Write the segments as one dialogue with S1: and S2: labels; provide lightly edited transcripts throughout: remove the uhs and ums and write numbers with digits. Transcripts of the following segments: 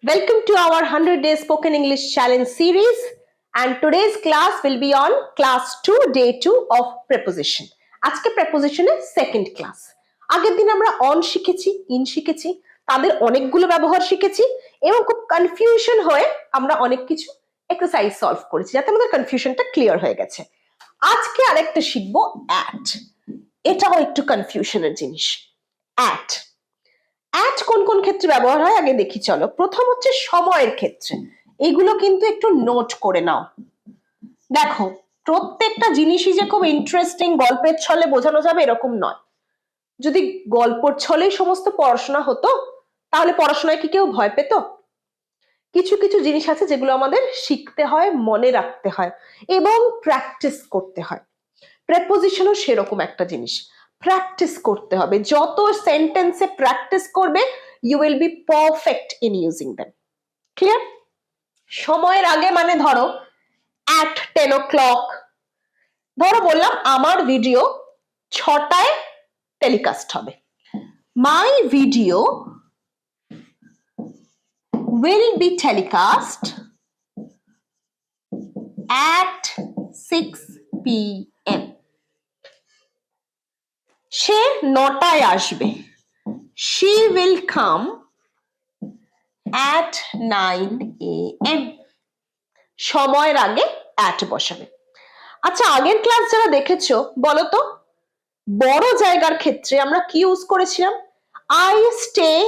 S1: Welcome to our 100 Day Spoken English Challenge series, and today's class will be on class 2, day 2 of preposition. আজকে preposition এর second class. আগের দিন আমরা on শিখেছি, in শিখেছি, তাদের অনেকগুলো ব্যবহার শিখেছি এবং খুব কনফিউশন হয়ে আমরা অনেক কিছু এক্সারসাইজ সলভ করেছি যাতে আমাদের কনফিউশনটা ক্লিয়ার হয়ে গেছে। আজকে আরেকটা শিখবো at. এটাও একটু কনফিউশনের জিনিস। at কোন কোন ক্ষেত্রে ব্যবহার হয় আগে দেখি চলো। প্রথম হচ্ছে সময়ের ক্ষেত্রে, এগুলো কিন্তু একটু নোট করে নাও। দেখো, প্রত্যেকটা জিনিসই যে খুব ইন্টারেস্টিং গল্পের ছলে বোঝানো যাবে এরকম নয়। যদি গল্পের ছলেই সমস্ত পড়াশোনা হতো তাহলে পড়াশোনায় কি কেউ ভয় পেত? কিছু কিছু জিনিস আছে যেগুলো আমাদের শিখতে হয়, মনে রাখতে হয় এবং প্র্যাকটিস করতে হয়। প্রেপোজিশনও সেরকম একটা জিনিস, প্র্যাকটিস করতে হবে। যত সেন্টেন্সে প্র্যাকটিস করবে you will be perfect in using them. Clear? সময়ের আগে মানে ধরো at 10 o'clock, ধরো বললাম আমার ভিডিও 6টায় টেলিকাস্ট হবে। My video will be telecast at 6 p.m. সে 9টায় আসবে। She will come at 9 a.m. সময়ের আগে at বসাবে। আচ্ছা, আগের ক্লাস যারা দেখেছো বলো তো, বড় জায়গার ক্ষেত্রে আমরা কি ইউজ করেছিলাম? I stay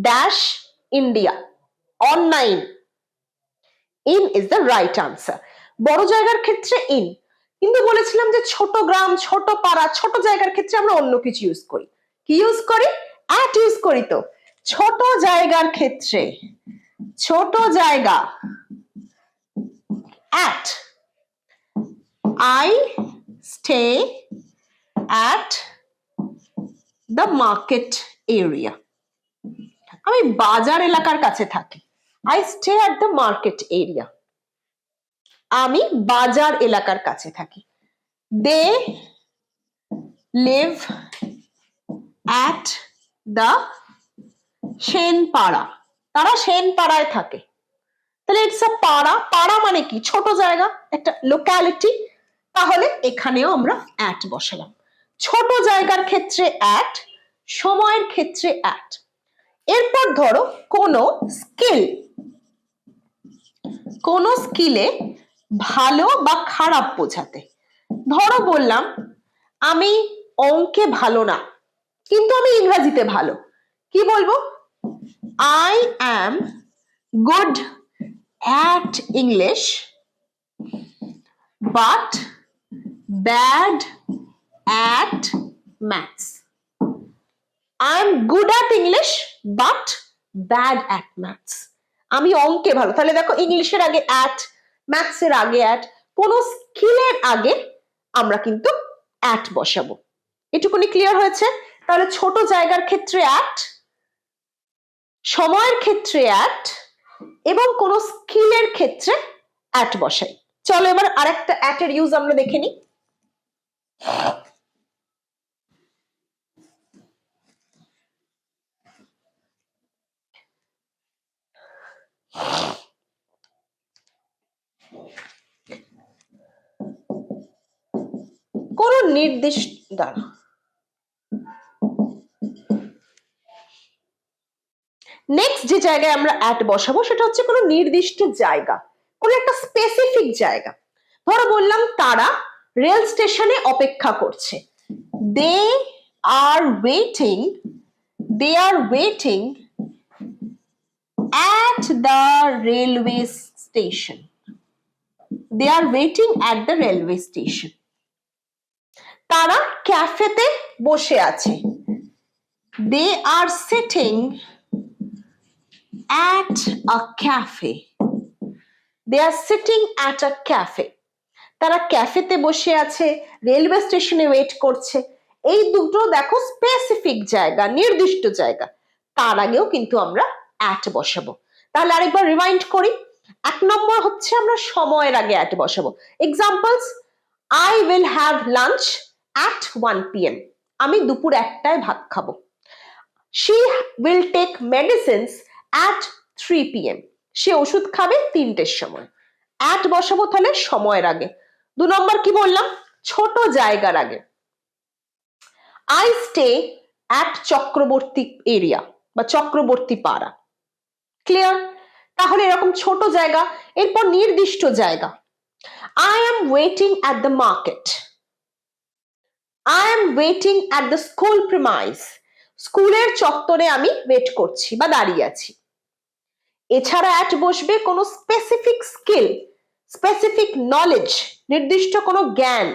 S1: dash India on 9. In is the right answer. বড় জায়গার ক্ষেত্রে in, কিন্তু বলেছিলাম যে ছোট গ্রাম, ছোট পাড়া, ছোট জায়গার ক্ষেত্রে আমরা অন্য কিছু ইউজ করি। কি ইউজ করি? at ইউজ করি। তো ছোট জায়গার ক্ষেত্রে, ছোট জায়গা at, I stay at the market area. আমি বাজার এলাকার কাছে থাকি। I stay at the market area. আমি বাজার এলাকার কাছে থাকি। They live at the Senpara. তারা সেনপাড়ায় থাকে। তাহলে ইটস আ পাড়া। পাড়া মানে কি? ছোট জায়গা, একটা লোকালিটি। তাহলে এখানেও আমরা at বসালাম। ছোট জায়গার ক্ষেত্রে at, সময়ের ক্ষেত্রে at। এরপর ধরো কোনো স্কিল, কোনো স্কিলে ভালো বা খারাপ বোঝাতে। ধরো বললাম আমি অঙ্কে ভালো না কিন্তু আমি ইংরেজিতে ভালো। কি বলবো? I am good at English but bad at maths. I am good at English but bad at maths. আমি অঙ্কে ভালো। তাহলে দেখো, ইংলিশের আগে at, ম্যাথসের আগে at, কোনো স্কিলের আগে আমরা কিন্তু at বসাবো। এটুকুনি ক্লিয়ার হয়েছে? তাহলে ছোট জায়গার ক্ষেত্রে at, সময়ের ক্ষেত্রে at এবং কোনো স্কিলের ক্ষেত্রে at বসাই। চলো এবার আরেকটা at এর ইউজ আমরা দেখে নিই। কোন নির্দিষ্ট নেক্সট যে জায়গায় আমরা at বসাবো সেটা হচ্ছে কোনো নির্দিষ্ট জায়গা, কোনো একটা স্পেসিফিক জায়গা। ধরো বললাম তারা রেল স্টেশনে অপেক্ষা করছে। They are waiting at the railway station. They are waiting at the railway station. তারা ক্যাফেতে বসে আছে। They are sitting at a cafe. They are sitting at a cafe. তারা ক্যাফেতে বসে আছে, রেলওয়ে স্টেশনে ওয়েট করছে। এই দুটো দেখো স্পেসিফিক জায়গা, নির্দিষ্ট জায়গা। তার আগেও কিন্তু আমরা at বসাবো। তাহলে আরেকবার রিমাইন্ড করি। 1 নম্বর হচ্ছে আমরা সময়ের আগে at বসাবো। Examples, I will have lunch at 1 p.m. আমি দুপুর 1টায় ভাত খাবো। She will take medicines at 3 PM, সে ওষুধ খাবে 3টের সময়। অ্যাট বসাবো তাহলে সময়ের আগে। 2 নম্বর কি বললাম, ছোট জায়গার আগে। I stay at Chakraborty area বা চক্রবর্তী পাড়া। ক্লিয়ার? তাহলে এরকম ছোট জায়গা, এরপর নির্দিষ্ট জায়গা। I am waiting at the market. I am waiting at the school premise. স্কুলের চত্বরে আমি ওয়েট করছি বা দাঁড়িয়ে আছি। এছাড়া অ্যাট বসবে কোনো স্পেসিফিক স্কিল, স্পেসিফিক নলেজ, নির্দিষ্ট কোনো জ্ঞান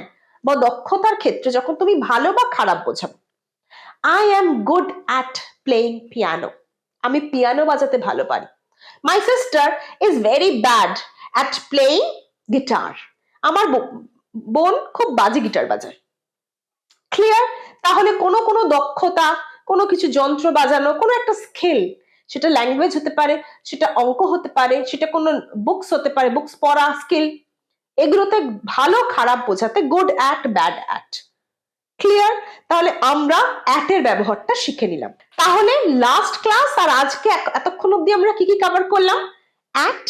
S1: বা দক্ষতার ক্ষেত্রে যখন তুমি ভালো বা খারাপ বোঝাবো। I am good at playing piano. আমি পিয়ানো বাজাতে ভালো পারি। My sister is very bad at playing guitar. আমার বোন খুব বাজে গিটার বাজায়। ক্লিয়ার? তাহলে কোনো দক্ষতা, কোনো কিছু যন্ত্র বাজানো, কোনো একটা স্কিল, সেটা ল্যাঙ্গুয়েজ হতে পারে, সেটা অঙ্ক হতে পারে, সেটা কোনো বুকস হতে পারে, বুকস পড়া স্কিল, এগুলোতে ভালো খারাপ বোঝাতে good at bad at. Clear? তাহলে আমরা অ্যাট এর ব্যবহারটা শিখে নিলাম। তাহলে লাস্ট ক্লাস আর আজকে এতক্ষণ অব্দি আমরা কি কি কভার করলাম? অ্যাট,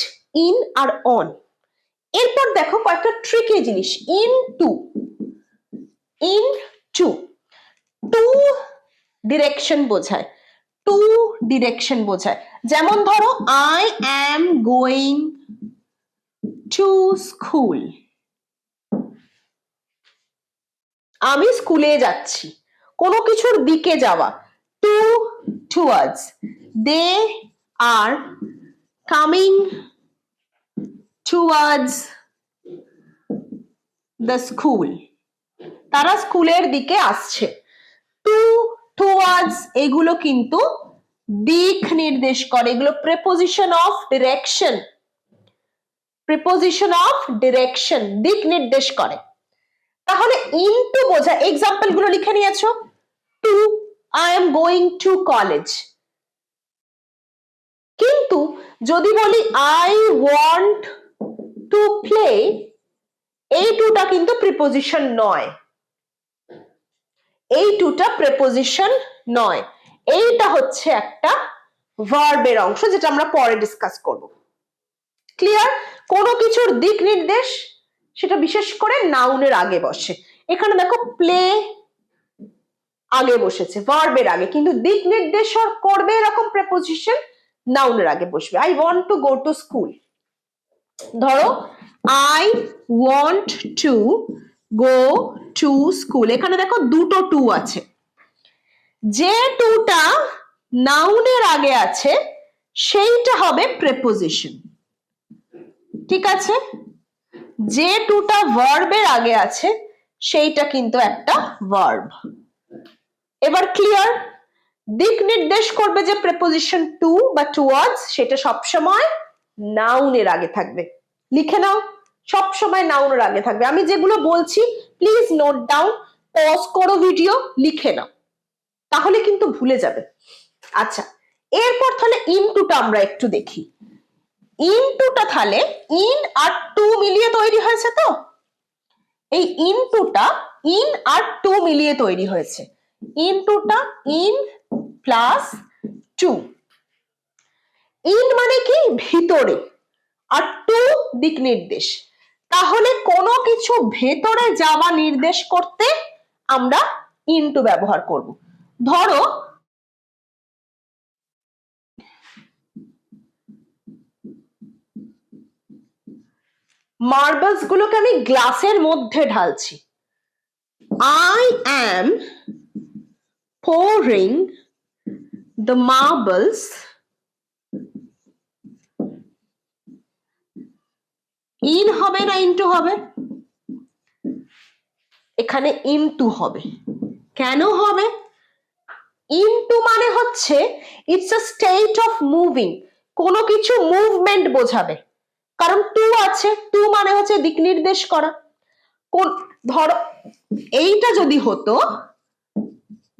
S1: ইন আর অন। এরপর দেখো কয়েকটা ট্রিকি জিনিস। ইন টু টু ডিরেকশন বোঝায়, টু ডিরেকশন বোঝায়। যেমন ধরো I am going to school, আমি স্কুলে যাচ্ছি। কোনো কিছুর দিকে যাওয়া, to towards. They are coming towards the school, তারা স্কুলের দিকে আসছে। টু, টুয়ার্ডস এগুলো কিন্তু দিক নির্দেশ করে, এগুলো preposition of direction, preposition of direction, দিক নির্দেশ করে। তাহলে ইনটু বোঝা, এক্সাম্পল গুলো লিখে নিয়েছো। To, I am going to college. কিন্তু যদি বলি আই ওয়ান্ট টু প্লে, এই টুটা কিন্তু প্রিপোজিশন নয়, এই টুটা প্রিপোজিশন নয়, এইটা হচ্ছে একটা ভার্বের অংশ, যেটা আমরা পরে ডিসকাস করব। ক্লিয়ার? কোনো কিছুর দিক নির্দেশ, সেটা বিশেষ করে নাউনের আগে বসে। এখানে দেখো প্লে আগে বসেছে, ভার্বের আগে, কিন্তু দিক নির্দেশ করবে এরকম প্রিপোজিশন নাউনের আগে বসবে। I want to go to school. ধরো I want to go to school, এখানে দেখো দুটো টু আছে। যে টুটা নাউনের আগে আছে সেইটা হবে প্রিপোজিশন, ঠিক আছে? যে টুটা ভার্বের আগে আছে সেইটা কিন্তু একটা ভার্ব। এবার ক্লিয়ার? দিক নির্দেশ করবে যে প্রিপোজিশন টু বা টুয়ার্ডস, সেটা সবসময় নাউনের আগে থাকবে। লিখে নাও, সবসময় নাউনের আগে থাকবে। আমি যেগুলো বলছি প্লিজ নোট ডাউন, পজ করো ভিডিও, লিখে নাও, তাহলে কিন্তু ভুলে যাবে। আচ্ছা, এরপর তাহলে ইনটুটা আমরা একটু দেখি। ইনটুটা তাহলে ইন আর টু মিলিয়ে তৈরি হয়েছে। তো এই ইনটুটা ইন আর টু মিলিয়ে তৈরি হয়েছে। ইনটুটা ইন প্লাস টু। ইন মানে কি? ভিতরে, আর টু দিক নির্দেশ। তাহলে কোনো কিছু ভেতরে যাওয়া নির্দেশ করতে আমরা ইনটু ব্যবহার করব। ধরো মার্বেলস গুলোকে আমি গ্লাসের মধ্যে ঢালছি। I am pouring the marbles in হবে না ইনটু হবে? এখানে ইনটু হবে। কেন হবে? ইনটু মানে হচ্ছে it's a state of moving, কোনো কিছু মুভমেন্ট বোঝাবে। কারণ টু আছে, টু মানে হচ্ছে দিক নির্দেশ করা। ধরো এইটা যদি হতো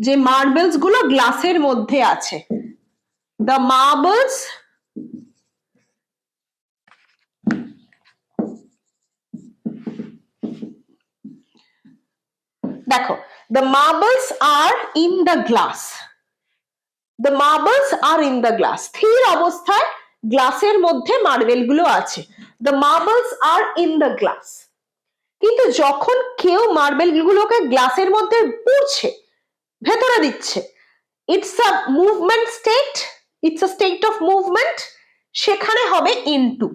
S1: যে মার্বেলস গুলো গ্লাসের মধ্যে আছে, দ্য মার্বেলস দেখো, the marbles are in the glass, the marbles are in the glass, স্থির অবস্থায় গ্লাসের মধ্যে মার্বেল গুলো আছে, the marbles are in the glass. কিন্তু যখন কেউ মার্বেল গুলোকে গ্লাসের মধ্যে পুড়ছে, ভেতরে দিচ্ছে, it's a movement state, it's a state of movement, সেখানে হবে into.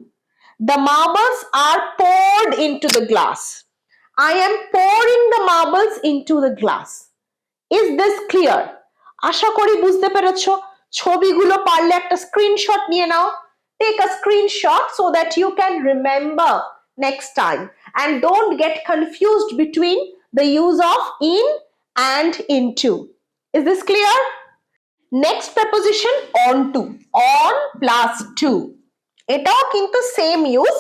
S1: The marbles are poured into the glass. I am pouring the marbles into the glass. Is this clear? আশা করি বুঝতে পেরেছো। ছবিগুলো পারলে একটা স্ক্রিনশট নিয়ে নাও। Take a screenshot so that you can remember next time and don't get confused between the use of in and into. Is this clear? Next preposition on to, on plus to, এটাও কিন্তু same use,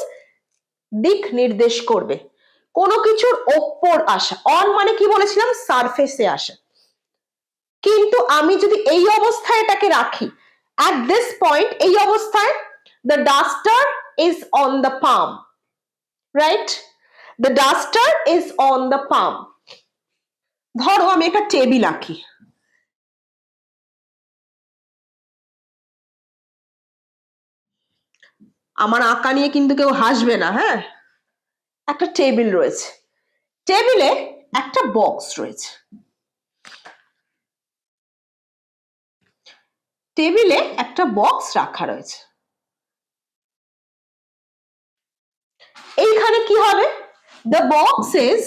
S1: দিক নির্দেশ করবে, কোনো কিছুর ওপর আসা। On মানে কি বলেছিলাম, সারফেসে আসা। কিন্তু আমি যদি এই অবস্থায় এটাকে রাখি, at this point, এই অবস্থায় the duster is on the palm, right? The duster is on the palm. ধরো আমি একটা টেবিল আঁকি, আমার আঁকা নিয়ে কিন্তু কেউ হাসবে না, হ্যাঁ। একটা টেবিল রয়েছে, টেবিলে একটা বক্স রয়েছে, টেবিলে একটা বক্স রাখা রয়েছে। এইখানে কি হবে, the box is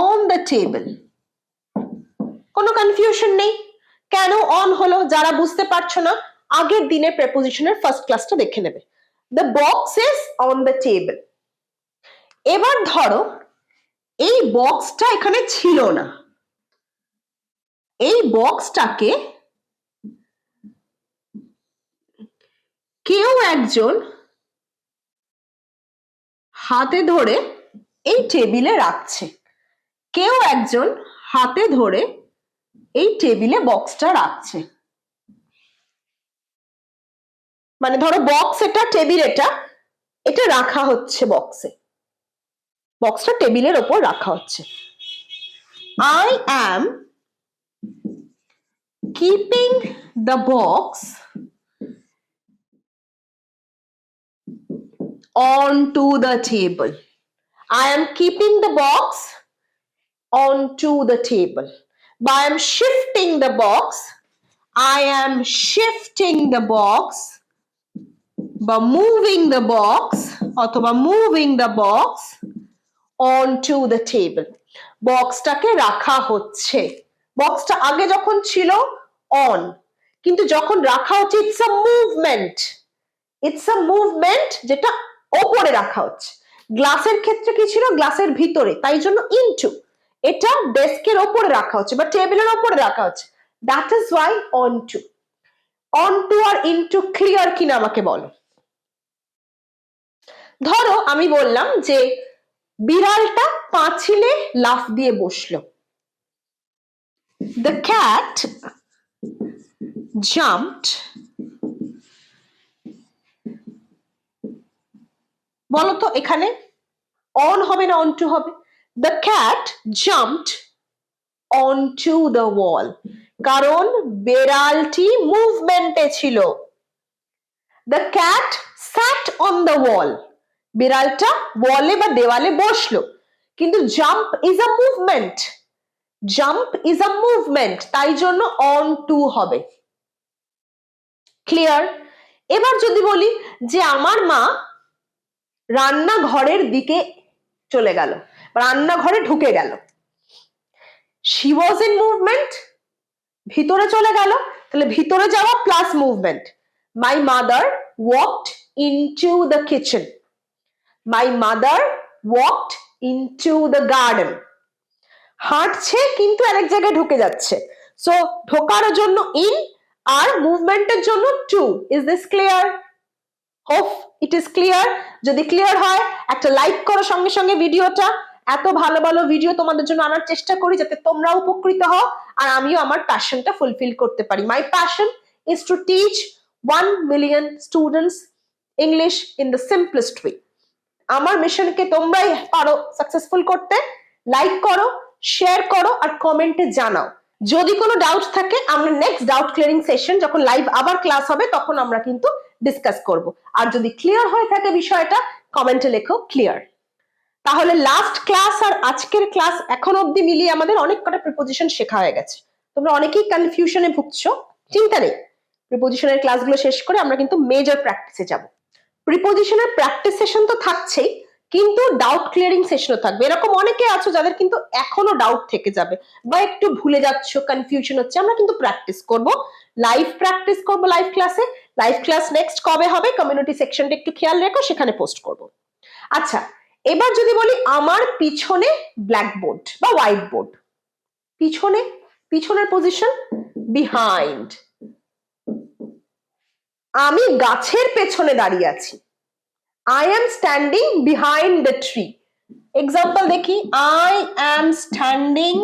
S1: on the table. কোনো কনফিউশন নেই। কেন অন হলো, যারা বুঝতে পারছো না আগের দিনের প্রেপোজিশনের ফার্স্ট ক্লাসটা দেখে নেবে। the box is on the table। এবার ধরো এই বক্সটা এখানে ছিল না, এই বক্সটাকে কেউ একজন হাতে ধরে এই টেবিলে রাখছে, কেউ একজন হাতে ধরে এই টেবিলে বক্সটা রাখছে। মানে ধরো বক্স এটা, টেবিল এটা, এটা রাখা হচ্ছে বক্সে, বক্সটা টেবিলের ওপর রাখা হচ্ছে। I am keeping the box onto the table. I am keeping the box onto the table. But I am shifting the box. I am shifting the box. বা moving the box অথবা moving the box onto the table. বক্সটাকে রাখা হচ্ছে, বক্সটা আগে যখন ছিল on, কিন্তু যখন রাখা হচ্ছে it's a movement, it's a movement, যেটা ওপরে রাখা হচ্ছে। গ্লাসের ক্ষেত্রে কি ছিল, গ্লাসের ভিতরে, তাই জন্য ইনটু, এটা ডেস্কের ওপরে রাখা হচ্ছে বা টেবিলের ওপরে রাখা হচ্ছে, that is why onto। onto আর into ক্লিয়ার কিনা আমাকে বলো। ধরো আমি বললাম যে বিড়ালটা পাঁচিলে লাফ দিয়ে বসলো, the cat jumped, বলো তো এখানে অন হবে না onto হবে, the cat jumped onto the wall, কারণ বিড়ালটি মুভমেন্টে ছিল। the cat sat on the wall, বিড়ালটা ওয়ালে বা দেওয়ালে বসলো, কিন্তু jump is a movement, jump is a movement, তাই জন্য অন টু হবে। ক্লিয়ার? এবার যদি বলি যে আমার মা রান্নাঘরের দিকে চলে গেল, রান্নাঘরে ঢুকে গেল, শি ওয়াজ ইন মুভমেন্ট, ভিতরে চলে গেল, তাহলে ভিতরে যাওয়া plus movement. My mother walked into the kitchen, my mother walked into the garden, হাঁটছে কিন্তু আরেক জায়গায় ঢুকে যাচ্ছে, সো ঢোকার জন্য ইন আর মুভমেন্টের জন্য to. Is this clear? Hope it is clear. যদি ক্লিয়ার হয় একটা লাইক করো সঙ্গে সঙ্গে ভিডিওটা। এত ভালো ভালো ভিডিও তোমাদের জন্য আনার চেষ্টা করি যাতে তোমরা উপকৃত হও আর আমিও আমার প্যাশনটা ফুলফিল করতে পারি। My passion is to teach 1 million students English in the simplest way. আমার মিশনকে তোমরাই পারো সাকসেসফুল করতে। লাইক করো, শেয়ার করো আর কমেন্টে জানাও যদি কোনো ডাউট থাকে আমরা নেক্সট ডাউট ক্লিয়ারিং সেশন যখন লাইভ আবার ক্লাস হবে তখন আমরা কিন্তু ডিসকাস করব। আর যদি ক্লিয়ার হয়ে থাকে বিষয়টা কমেন্টে লেখো ক্লিয়ার। তাহলে লাস্ট ক্লাস আর আজকের ক্লাস এখন অবধি মিলিয়ে আমাদের অনেক কটা প্রিপোজিশন শেখা হয়ে গেছে। তোমরা অনেকেই কনফিউশনে ভুগছো, চিন্তা নেই, প্রিপোজিশনের ক্লাসগুলো শেষ করে আমরা কিন্তু মেজর প্র্যাকটিসে যাব। প্রিপোজিশনের প্র্যাকটিস সেশন তো থাকছেই, কিন্তু ডাউট ক্লিয়ারিং সেশনও থাকবে। এরকম অনেকে আছো যাদের কিন্তু এখনো ডাউট থেকে যাবে বা একটু ভুলে যাচ্ছ, কনফিউশন হচ্ছে, আমরা কিন্তু প্র্যাকটিস করব, লাইভ প্র্যাকটিস করব লাইভ ক্লাসে। লাইভ ক্লাস নেক্সট কবে হবে কমিউনিটি সেকশনটা একটু খেয়াল রেখো, সেখানে পোস্ট করব। আচ্ছা, এবার যদি বলি আমার পিছনে ব্ল্যাকবোর্ড বা হোয়াইট বোর্ড, পিছনে, পিছনের পজিশন বিহাইন্ড। আমি গাছের পেছনে দাঁড়িয়ে আছি, I am standing behind the tree. Example দেখি, I am standing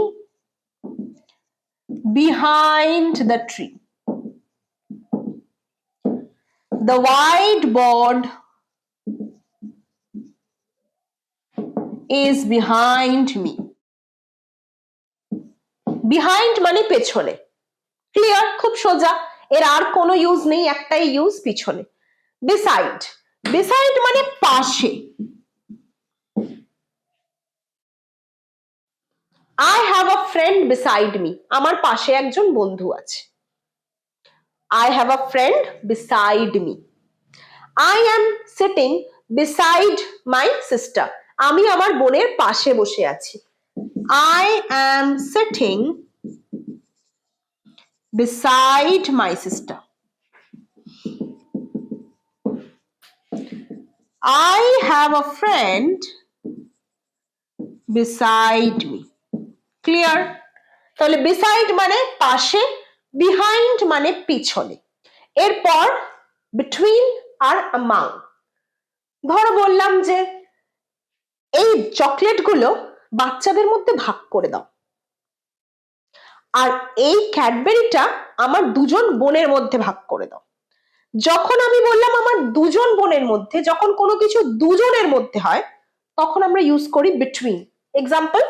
S1: behind the tree. The whiteboard is behind me. Behind মানে পেছনে, ক্লিয়ার, খুব সোজা, এর আর কোনো ইউজ নেই, একটাই ইউজ পিছনে। Beside, beside মানে পাশে। I have a friend beside me. আমার পাশে একজন বন্ধু আছে। I have a friend beside me. I am sitting beside my sister. আমি আমার বোনের পাশে বসে আছি। I am sitting beside my sister. I have a friend beside me. Clear? তাহলে beside মানে পাশে, behind মানে পিছনে। এরপর between আর among। ধরো বললাম যে এই চকলেটগুলো বাচ্চাদের মধ্যে ভাগ করে দাও, আর এই ক্যাডবেরিটা আমার দুজন বোনের মধ্যে ভাগ করে দাও। যখন আমি বললাম আমার দুজন বোনের মধ্যে, যখন কোনো কিছু দুজনের মধ্যে হয় তখন আমরা ইউজ করি between। Example,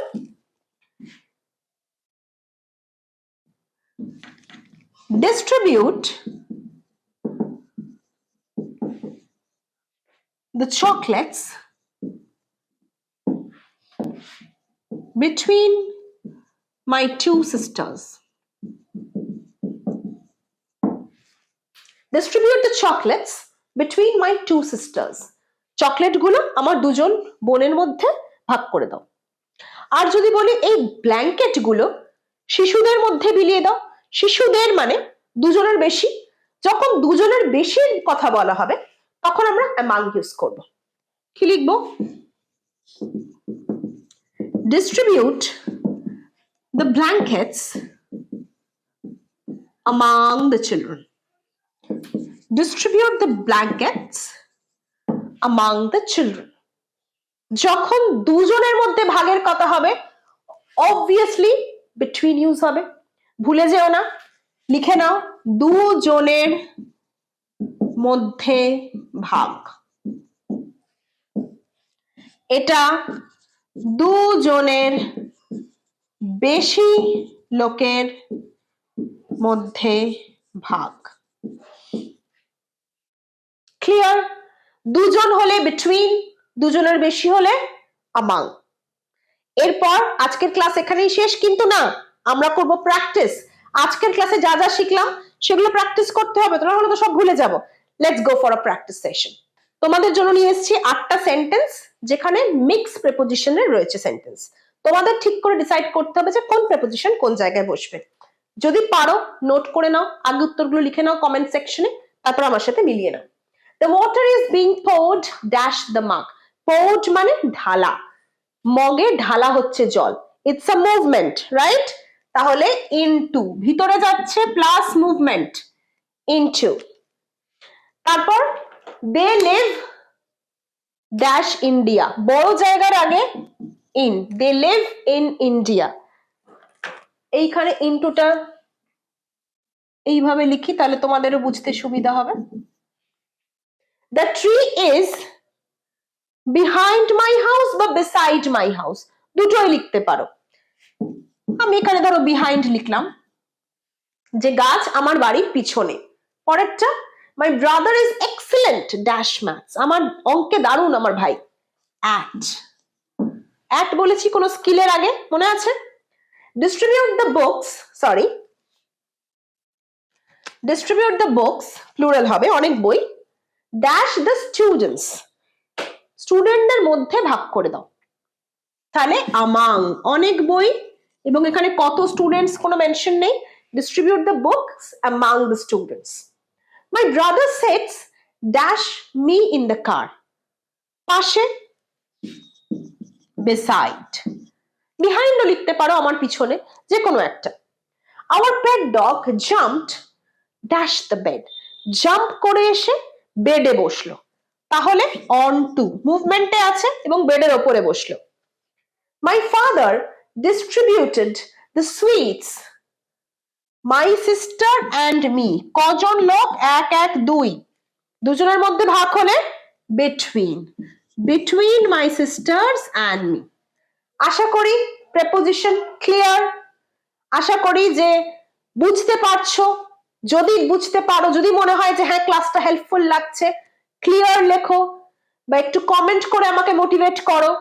S1: distribute the chocolates between my two sisters. Distribute the chocolates between my two sisters. Chocolate গুলো আমার দুজন বোনের মধ্যে ভাগ করে দাও। আর যদি বলি এই ব্ল্যাঙ্কেট গুলো শিশুদের মধ্যে বিলিয়ে দাও, শিশুদের মানে দুজনের বেশি, যখন দুজনের বেশির কথা বলা হবে তখন আমরা among ইউজ করব। কি লিখবো? Distribute the blankets among the children. Distribute the blankets among the children. যখন দুজনের মধ্যে ভাগের কথা হবে obviously between ইউজ হবে। ভুলে যেও না, লিখে নাও, দুজনের মধ্যে ভাগ। এটা দুজনের বেশি লোকের মধ্যে ভাগ। ক্লিয়ার? দুজন হলে between, দুজনের বেশি হলে among। এরপর আজকের ক্লাস এখানেই শেষ কিন্তু না, আমরা করব প্র্যাকটিস। আজকের ক্লাসে যা যা শিখলাম সেগুলো প্র্যাকটিস করতে হবে, তোমরা হলে তো সব ভুলে যাবো। Let's go for a practice session. তোমাদের জন্য নিয়ে এসেছি 8টা সেন্টেন্স, যেখানে মিক্স প্রিপোজিশনের রয়েছে সেন্টেন্স। তোমাদের ঠিক করে ডিসাইড করতে হবে যে কোন প্রিপোজিশন কোন জায়গায় বসবে। যদি পারো নোট করে নাও, আগে উত্তরগুলো লিখে নাও কমেন্ট সেকশনে, তারপর আমার সাথে মিলিয়ে নাও। The water is being poured dash the mug. Poured মানে ঢালা, মগে ঢালা হচ্ছে জল। It's a movement, right? তাহলে ইনটু, ভিতরে যাচ্ছে প্লাস মুভমেন্ট, ইনটু। তারপর দে লিভ ড্যাশ ইন্ডিয়া, বড় জায়গার আগে in, they live in India. এইখানে ইনটুটা এইভাবে লিখি, তাহলে তোমাদেরও বুঝতে সুবিধা হবে। The tree is behind my house বা beside my house, দুটোই লিখতে পারো। আমি এখানে ধরো behind লিখলাম, যে গাছ আমার বাড়ির পিছনে। পরেরটা, my brother is excellent dash maths, আমার অঙ্কে দারুণ আমার ভাই। অ্যাট বলেছি কোনো স্কিলের আগে, মনে আছে? Distribute the books, distribute the books plural হবে, অনেক বই। ড্যাশ দ্য স্টুডেন্টস, স্টুডেন্টদের মধ্যে ভাগ করে দাও। তাহলে আমাং অনেক বই, এবং এখানে কত স্টুডেন্টস কোনো মেনশন নেই। Distribute the books among the students. My brother sets dash me in the car, পাশে, beside, behind লিখতে পারো আমার পিছনে, যে কোনো একটা। Our pet dog jumped dash the bed, jump করে এসে বেডে বসলো, তাহলে on to মুভমেন্টে আছে এবং বেডের ওপরে বসলো। My father distributed the sweets, my sister and me, কজন লোক? এক এক দুই, দুজনের মধ্যে ভাগ হলে between my sisters and me। আশা করি প্রেপোজিশন ক্লিয়ার, আশা করি যে বুঝতে পারছো। যদি বুঝতে পারো, যদি মনে হয় যে হ্যাঁ ক্লাসটা হেল্পফুল লাগছে, ক্লিয়ার লেখো বা একটু কমেন্ট করে আমাকে মোটিভেট করো।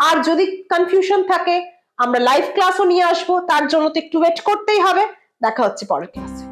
S1: আর যদি কনফিউশন থাকে, আমরা লাইভ ক্লাসও নিয়ে আসবো, তার জন্য তো একটু ওয়েট করতেই হবে। দেখা হচ্ছে পরের ক্লাসে।